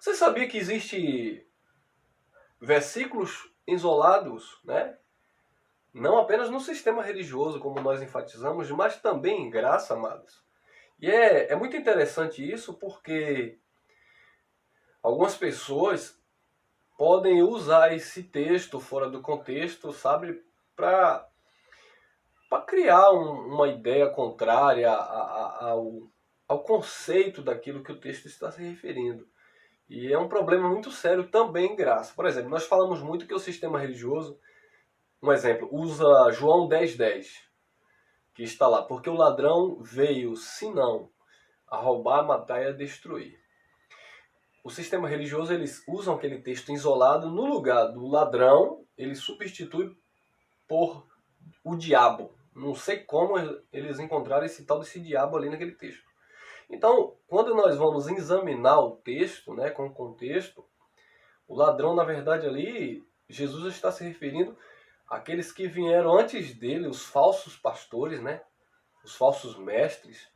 Você sabia que existe versículos isolados, né? Não apenas no sistema religioso, como nós enfatizamos, mas também em graça, amados. E é muito interessante isso porque algumas pessoas podem usar esse texto fora do contexto, sabe, para criar uma ideia contrária ao conceito daquilo que o texto está se referindo. E é um problema muito sério também em graça. Por exemplo, nós falamos muito que o sistema religioso, um exemplo, usa João 10:10, que está lá, porque o ladrão veio, senão, a roubar, matar e a destruir. O sistema religioso, eles usam aquele texto isolado, no lugar do ladrão, ele substitui por o diabo. Não sei como eles encontraram esse tal desse diabo ali naquele texto. Então, quando nós vamos examinar o texto, né, com o contexto, o ladrão, na verdade, ali, Jesus está se referindo àqueles que vieram antes dele, os falsos pastores, né, os falsos mestres,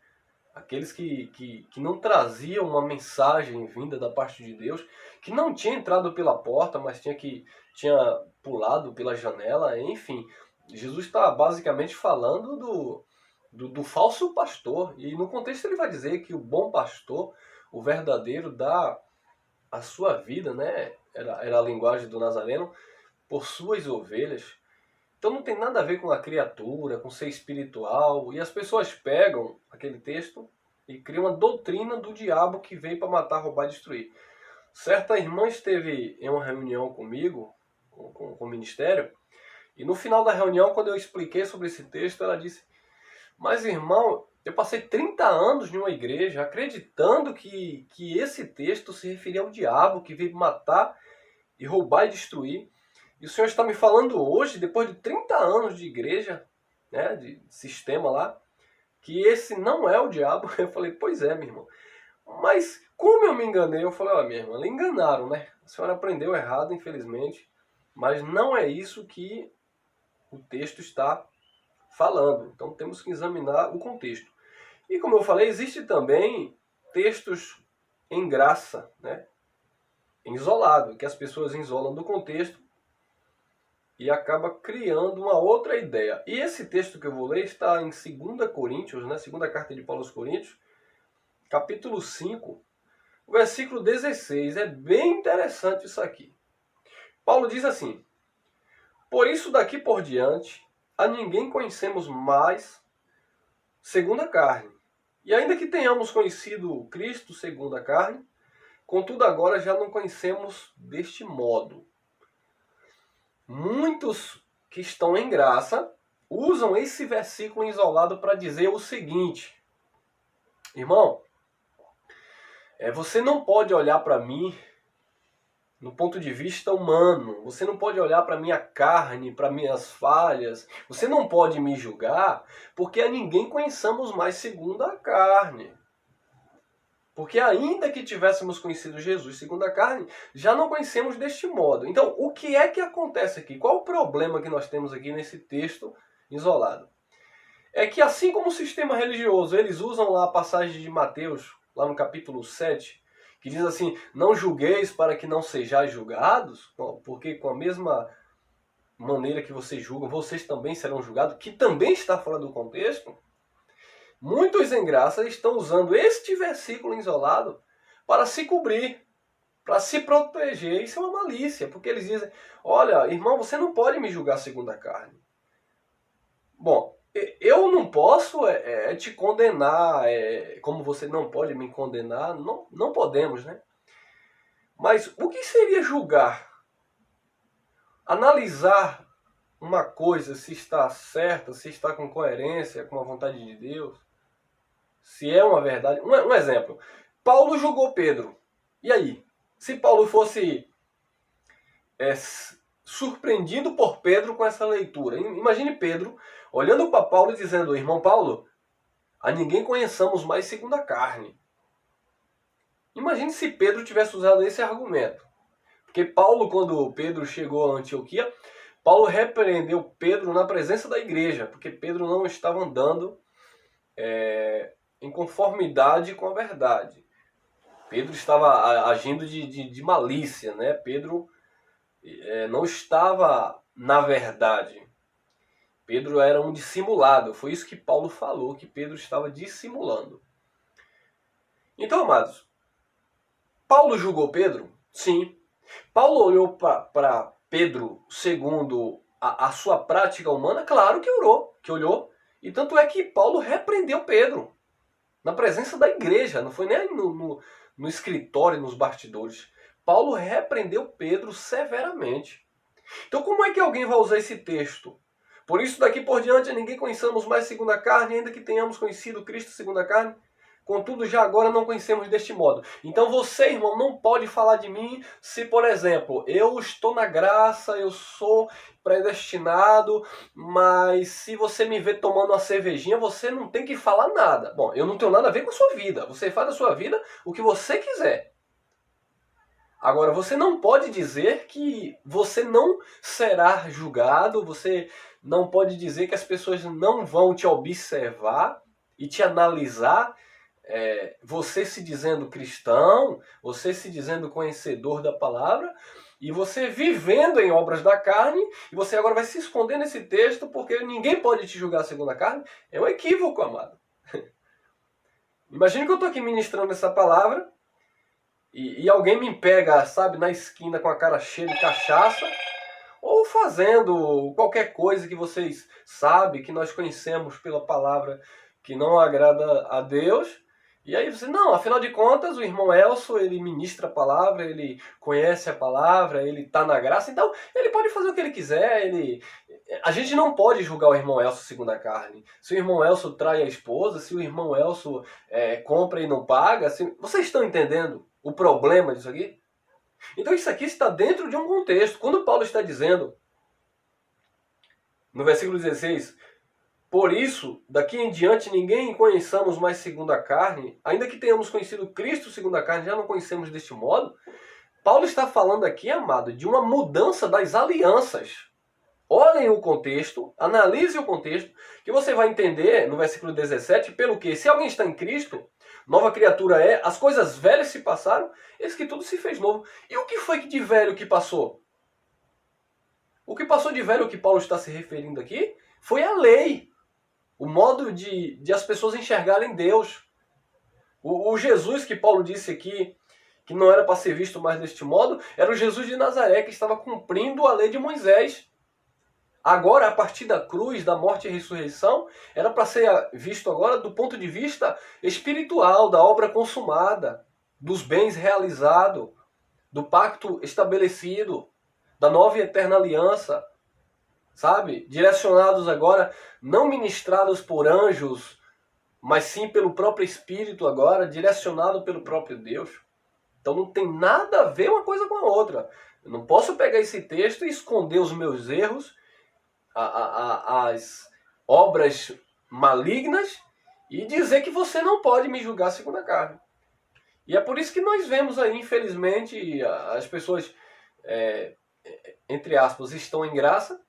aqueles que não traziam uma mensagem vinda da parte de Deus, que não tinha entrado pela porta, mas tinha pulado pela janela, enfim. Jesus está basicamente falando do falso pastor. E no contexto ele vai dizer que o bom pastor, o verdadeiro, dá a sua vida, né? Era a linguagem do Nazareno, por suas ovelhas. Então não tem nada a ver com a criatura, com ser espiritual. E as pessoas pegam aquele texto e criam uma doutrina do diabo que veio para matar, roubar e destruir. Certa irmã esteve em uma reunião comigo, com o ministério, e no final da reunião, quando eu expliquei sobre esse texto, ela disse: mas irmão, eu passei 30 anos em uma igreja acreditando que esse texto se referia ao diabo que veio matar e roubar e destruir. E o senhor está me falando hoje, depois de 30 anos de igreja, né, de sistema lá, que esse não é o diabo. Eu falei, pois é, minha irmã. Mas como eu me enganei? Eu falei, minha irmã, lhe enganaram, né? A senhora aprendeu errado, infelizmente. Mas não é isso que o texto está falando. Então temos que examinar o contexto. E como eu falei, existe também textos em graça, né? Em isolado, que as pessoas isolam do contexto e acaba criando uma outra ideia. E esse texto que eu vou ler está em 2 Coríntios, né? Segunda carta de Paulo aos Coríntios, capítulo 5, versículo 16. É bem interessante isso aqui. Paulo diz assim: por isso daqui por diante, a ninguém conhecemos mais segundo a carne. E ainda que tenhamos conhecido Cristo segundo a carne, contudo agora já não conhecemos deste modo. Muitos que estão em graça usam esse versículo isolado para dizer o seguinte: irmão, você não pode olhar para mim no ponto de vista humano. Você não pode olhar para minha carne, para minhas falhas. Você não pode me julgar, porque a ninguém conheçamos mais segundo a carne. Porque ainda que tivéssemos conhecido Jesus segundo a carne, já não conhecemos deste modo. Então, o que é que acontece aqui? Qual o problema que nós temos aqui nesse texto isolado? É que assim como o sistema religioso, eles usam lá a passagem de Mateus, lá no capítulo 7, que diz assim: não julgueis para que não sejais julgados, porque com a mesma maneira que vocês julgam, vocês também serão julgados, que também está fora do contexto. Muitos em graça estão usando este versículo isolado para se cobrir, para se proteger. Isso é uma malícia, porque eles dizem: olha, irmão, você não pode me julgar segundo a carne. Bom, eu não posso te condenar, como você não pode me condenar, não podemos, né? Mas o que seria julgar? Analisar uma coisa, se está certa, se está com coerência com a vontade de Deus, se é uma verdade. Um exemplo, Paulo julgou Pedro. E aí? Se Paulo fosse surpreendido por Pedro com essa leitura, imagine Pedro olhando para Paulo e dizendo: irmão Paulo, a ninguém conheçamos mais segundo a carne. Imagine se Pedro tivesse usado esse argumento. Porque Paulo, quando Pedro chegou a Antioquia, Paulo repreendeu Pedro na presença da igreja, porque Pedro não estava andando em conformidade com a verdade. Pedro estava agindo de malícia, né? Pedro não estava na verdade. Pedro era um dissimulado. Foi isso que Paulo falou, que Pedro estava dissimulando. Então, amados, Paulo julgou Pedro? Sim. Paulo olhou para Pedro segundo a sua prática humana? Claro que olhou. E tanto é que Paulo repreendeu Pedro na presença da igreja, não foi nem no escritório, nos bastidores. Paulo repreendeu Pedro severamente. Então como é que alguém vai usar esse texto? Por isso daqui por diante ninguém conheçamos mais segundo a carne, ainda que tenhamos conhecido Cristo segundo a carne. Contudo, já agora não conhecemos deste modo. Então você, irmão, não pode falar de mim se, por exemplo, eu estou na graça, eu sou predestinado, mas se você me vê tomando uma cervejinha, você não tem que falar nada. Bom, eu não tenho nada a ver com a sua vida. Você faz da sua vida o que você quiser. Agora, você não pode dizer que você não será julgado, você não pode dizer que as pessoas não vão te observar e te analisar, você se dizendo cristão, você se dizendo conhecedor da palavra, e você vivendo em obras da carne, e você agora vai se esconder nesse texto porque ninguém pode te julgar segundo a carne. É um equívoco, amado. Imagina que eu estou aqui ministrando essa palavra, e alguém me pega, sabe, na esquina com a cara cheia de cachaça, ou fazendo qualquer coisa que vocês sabem, que nós conhecemos pela palavra, que não agrada a Deus. E aí você, não, afinal de contas, o irmão Elcio, ele ministra a palavra, ele conhece a palavra, ele está na graça, então ele pode fazer o que ele quiser, a gente não pode julgar o irmão Elcio segundo a carne. Se o irmão Elcio trai a esposa, se o irmão Elcio compra e não paga, vocês estão entendendo o problema disso aqui? Então isso aqui está dentro de um contexto. Quando Paulo está dizendo, no versículo 16, por isso, daqui em diante ninguém conheçamos mais segundo a carne, ainda que tenhamos conhecido Cristo segundo a carne, já não conhecemos deste modo. Paulo está falando aqui, amado, de uma mudança das alianças. Olhem o contexto, analise o contexto, que você vai entender no versículo 17, pelo que, se alguém está em Cristo, nova criatura é, as coisas velhas se passaram, eis que tudo se fez novo. E o que foi de velho que passou? O que passou de velho que Paulo está se referindo aqui foi a lei. O modo de as pessoas enxergarem Deus. O Jesus que Paulo disse aqui, que não era para ser visto mais deste modo, era o Jesus de Nazaré, que estava cumprindo a lei de Moisés. Agora, a partir da cruz, da morte e ressurreição, era para ser visto agora do ponto de vista espiritual, da obra consumada, dos bens realizados, do pacto estabelecido, da nova e eterna aliança, sabe? Direcionados agora, não ministrados por anjos, mas sim pelo próprio Espírito agora, direcionado pelo próprio Deus. Então não tem nada a ver uma coisa com a outra. Eu não posso pegar esse texto e esconder os meus erros, as obras malignas, e dizer que você não pode me julgar segundo a carne. E é por isso que nós vemos aí, infelizmente, as pessoas, entre aspas, estão em graça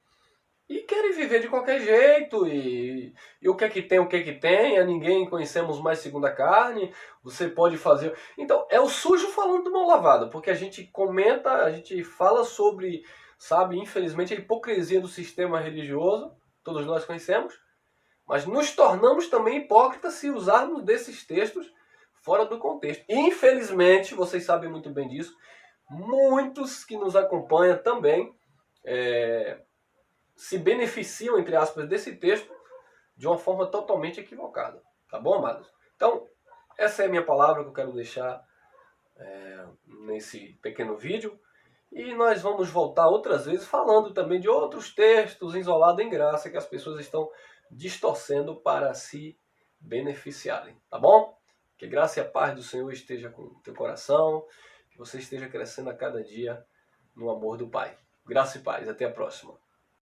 e querem viver de qualquer jeito, e o que é que tem, a ninguém conhecemos mais segundo a carne, você pode fazer... Então, é o sujo falando do mal lavado, porque a gente comenta, a gente fala sobre, sabe, infelizmente, a hipocrisia do sistema religioso, todos nós conhecemos, mas nos tornamos também hipócritas se usarmos desses textos fora do contexto. E, infelizmente, vocês sabem muito bem disso, muitos que nos acompanham também se beneficiam, entre aspas, desse texto de uma forma totalmente equivocada. Tá bom, amados? Então, essa é a minha palavra que eu quero deixar nesse pequeno vídeo. E nós vamos voltar outras vezes falando também de outros textos isolados em graça que as pessoas estão distorcendo para se beneficiarem. Tá bom? Que a graça e a paz do Senhor esteja com o teu coração, que você esteja crescendo a cada dia no amor do Pai. Graça e paz. Até a próxima.